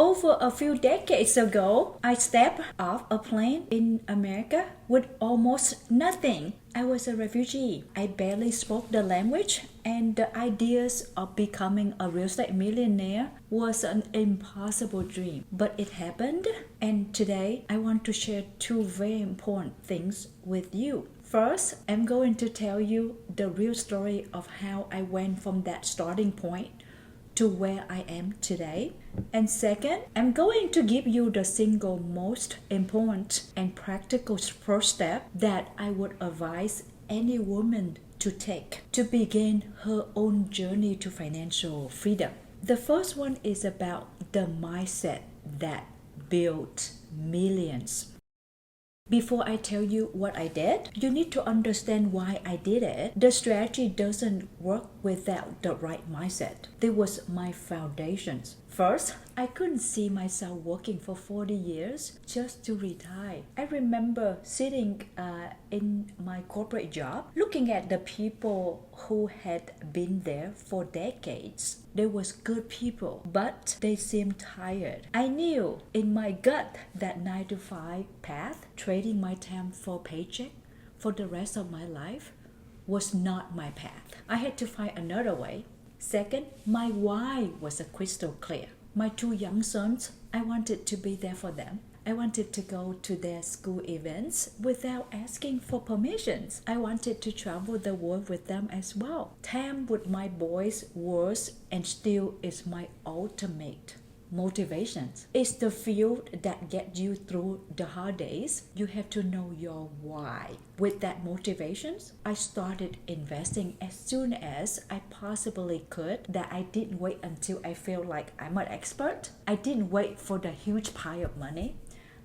Over a few decades ago, I stepped off a plane in America with almost nothing. I was a refugee. I barely spoke the language, and the ideas of becoming a real estate millionaire was an impossible dream. But it happened, and today I want to share two very important things with you. First, I'm going to tell you the real story of how I went from that starting point to where I am today. And second, I'm going to give you the single most important and practical first step that I would advise any woman to take to begin her own journey to financial freedom. The first one is about the mindset that built millions. Before I tell you what I did, you need to understand why I did it. The strategy doesn't work without the right mindset. This was my foundations. First, I couldn't see myself working for 40 years just to retire. I remember sitting in my corporate job, looking at the people who had been there for decades. They was good people, but they seemed tired. I knew in my gut that 9 to 5 path, trading my time for a paycheck for the rest of my life, was not my path. I had to find another way. Second, my why was crystal clear. My 2 young sons, I wanted to be there for them. I wanted to go to their school events without asking for permissions. I wanted to travel the world with them as well. Time with my boys was and still is my ultimate motivation. It's the fuel that gets you through the hard days. You have to know your why. With that motivation, I started investing as soon as I possibly could. That I didn't wait until I feel like I'm an expert. I didn't wait for the huge pile of money.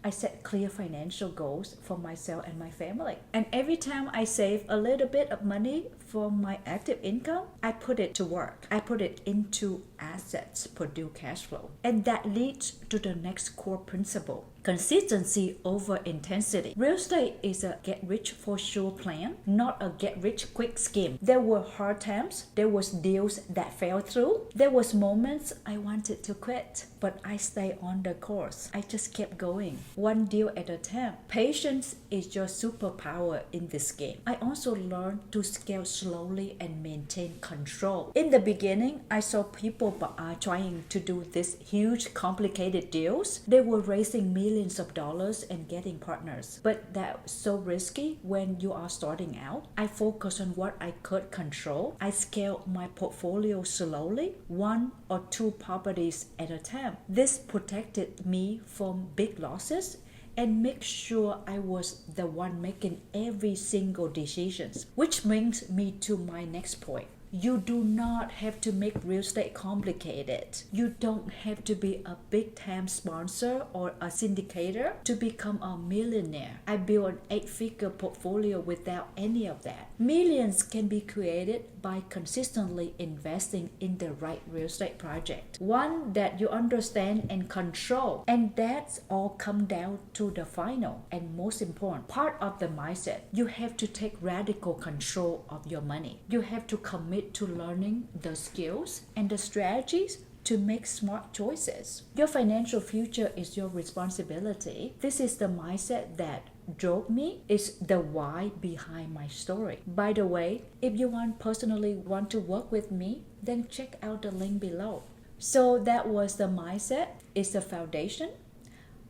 I set clear financial goals for myself and my family. And every time I save a little bit of money from my active income, I put it to work. I put it into assets, produce cash flow. And that leads to the next core principle. Consistency over intensity. Real estate is a get-rich-for-sure plan, not a get-rich-quick scheme. There were hard times. There was deals that fell through. There was moments I wanted to quit, but I stayed on the course. I just kept going, one deal at a time. Patience is your superpower in this game. I also learned to scale slowly and maintain control. In the beginning, I saw people trying to do these huge, complicated deals. They were raising millions of dollars and getting partners. But that's so risky when you are starting out. I focused on what I could control. I scaled my portfolio slowly, 1 or 2 properties at a time. This protected me from big losses and make sure I was the one making every single decision. Which brings me to my next point. You do not have to make real estate complicated. You don't have to be a big-time sponsor or a syndicator to become a millionaire. I built an 8-figure portfolio without any of that. Millions can be created by consistently investing in the right real estate project. One that you understand and control. And that's all come down to the final and most important part of the mindset. You have to take radical control of your money. You have to commit to learning the skills and the strategies to make smart choices. Your financial future is your responsibility. This is the mindset that drove me. It's the why behind my story. By the way, if you personally want to work with me, then check out the link below. So that was the mindset. It's the foundation.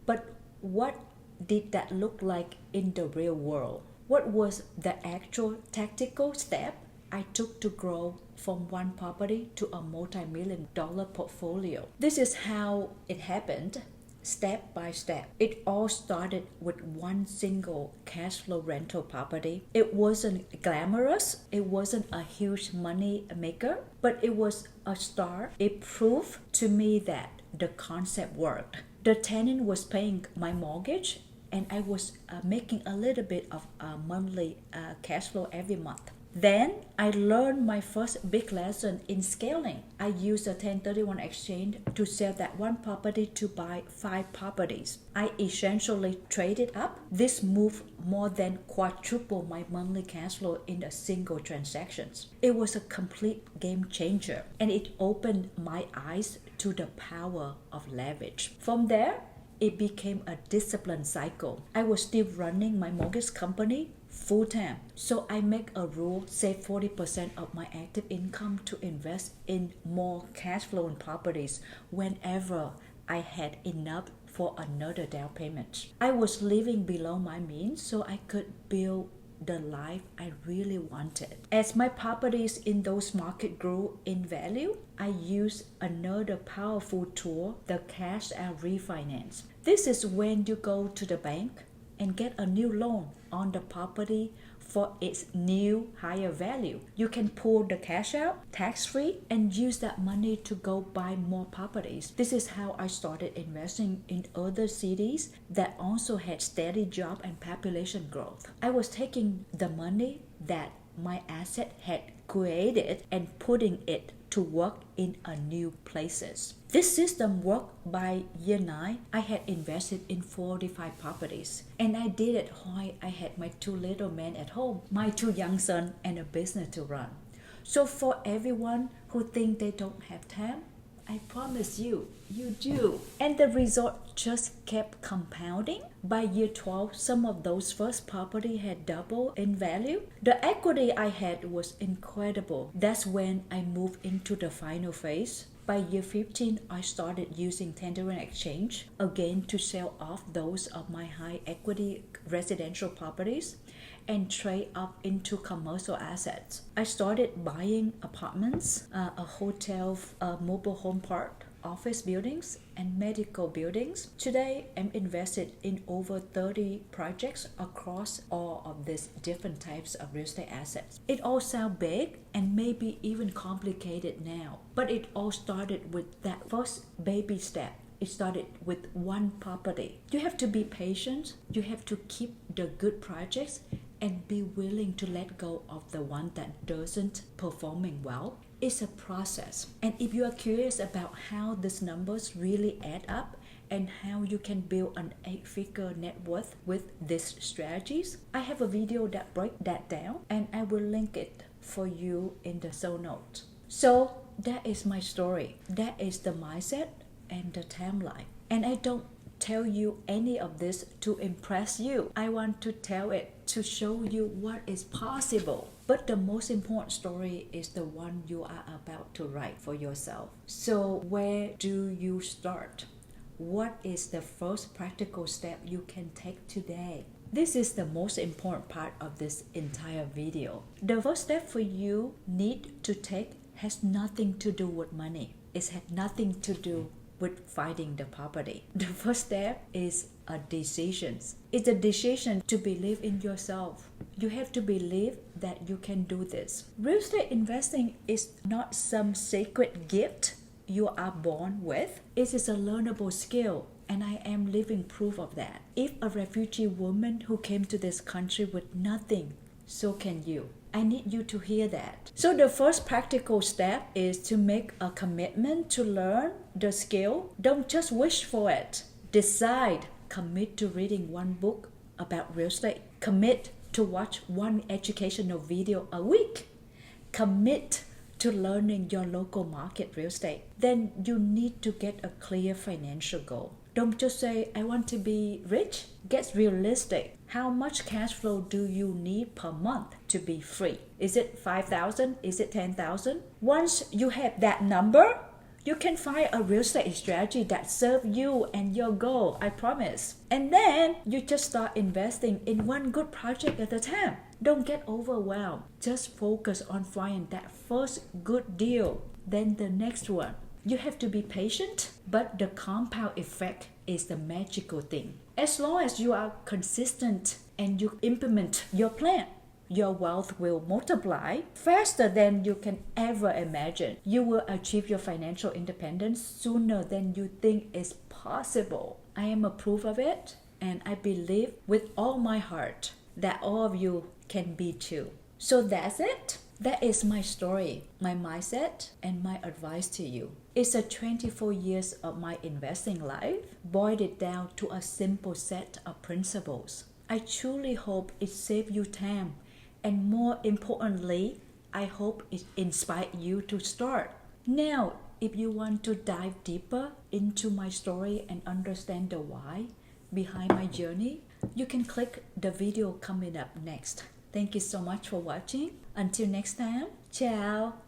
But what did that look like in the real world? What was the actual tactical step I took to grow from one property to a multi-million-dollar portfolio? This is how it happened, step by step. It all started with one single cash flow rental property. It wasn't glamorous. It wasn't a huge money maker, but it was a start. It proved to me that the concept worked. The tenant was paying my mortgage, and I was making a little bit of monthly cash flow every month. Then I learned my first big lesson in scaling. I used a 1031 exchange to sell that one property to buy 5 properties. I essentially traded up. This move more than quadrupled my monthly cash flow in a single transaction. It was a complete game changer, and it opened my eyes to the power of leverage. From there, it became a disciplined cycle. I was still running my mortgage company full time. So I make a rule, save 40% of my active income to invest in more cash flowing properties whenever I had enough for another down payment. I was living below my means so I could build the life I really wanted. As my properties in those markets grew in value, I used another powerful tool, the cash out refinance. This is when you go to the bank and get a new loan on the property for its new higher value. You can pull the cash out tax-free and use that money to go buy more properties. This is how I started investing in other cities that also had steady job and population growth. I was taking the money that my asset had created and putting it to work in a new places. This system worked. By year 9. I had invested in 45 properties, and I did it while I had my 2 little men at home, my 2 young sons, and a business to run. So for everyone who think they don't have time, I promise you, you do. And the result just kept compounding. By year 12, some of those first property had doubled in value. The equity I had was incredible. That's when I moved into the final phase. By year 15, I started using 1031 exchange again to sell off those of my high equity residential properties and trade up into commercial assets. I started buying apartments, a hotel, a mobile home park, office buildings, and medical buildings. Today, I'm invested in over 30 projects across all of these different types of real estate assets. It all sounds big and maybe even complicated now, but it all started with that first baby step. It started with one property. You have to be patient. You have to keep the good projects and be willing to let go of the one that doesn't performing well. It's a process. And if you are curious about how these numbers really add up and how you can build an 8-figure net worth with these strategies, I have a video that breaks that down, and I will link it for you in the show notes. So that is my story. That is the mindset and the timeline. And I don't tell you any of this to impress you. I want to tell it to show you what is possible. But the most important story is the one you are about to write for yourself. So where do you start? What is the first practical step you can take today? This is the most important part of this entire video. The first step for you need to take has nothing to do with money. It has nothing to do with finding the property. The first step is a decision. It's a decision to believe in yourself. You have to believe that you can do this. Real estate investing is not some sacred gift you are born with. It is a learnable skill, and I am living proof of that. If a refugee woman who came to this country with nothing, so can you. I need you to hear that. So the first practical step is to make a commitment to learn the skill. Don't just wish for it. Decide. Commit to reading one book about real estate. Commit to watch one educational video a week. Commit to learning your local market real estate. Then you need to get a clear financial goal. Don't just say, I want to be rich. Get realistic. How much cash flow do you need per month to be free? Is it 5,000? Is it 10,000? Once you have that number, you can find a real estate strategy that serves you and your goal, I promise. And then you just start investing in one good project at a time. Don't get overwhelmed. Just focus on finding that first good deal, then the next one. You have to be patient, but the compound effect is the magical thing. As long as you are consistent and you implement your plan, your wealth will multiply faster than you can ever imagine. You will achieve your financial independence sooner than you think is possible. I am a proof of it, and I believe with all my heart that all of you can be too. So that's it. That is my story, my mindset, and my advice to you. It's a 24 years of my investing life, boiled it down to a simple set of principles. I truly hope it saved you time, and more importantly, I hope it inspired you to start. Now, if you want to dive deeper into my story and understand the why behind my journey, you can click the video coming up next. Thank you so much for watching. Until next time, ciao.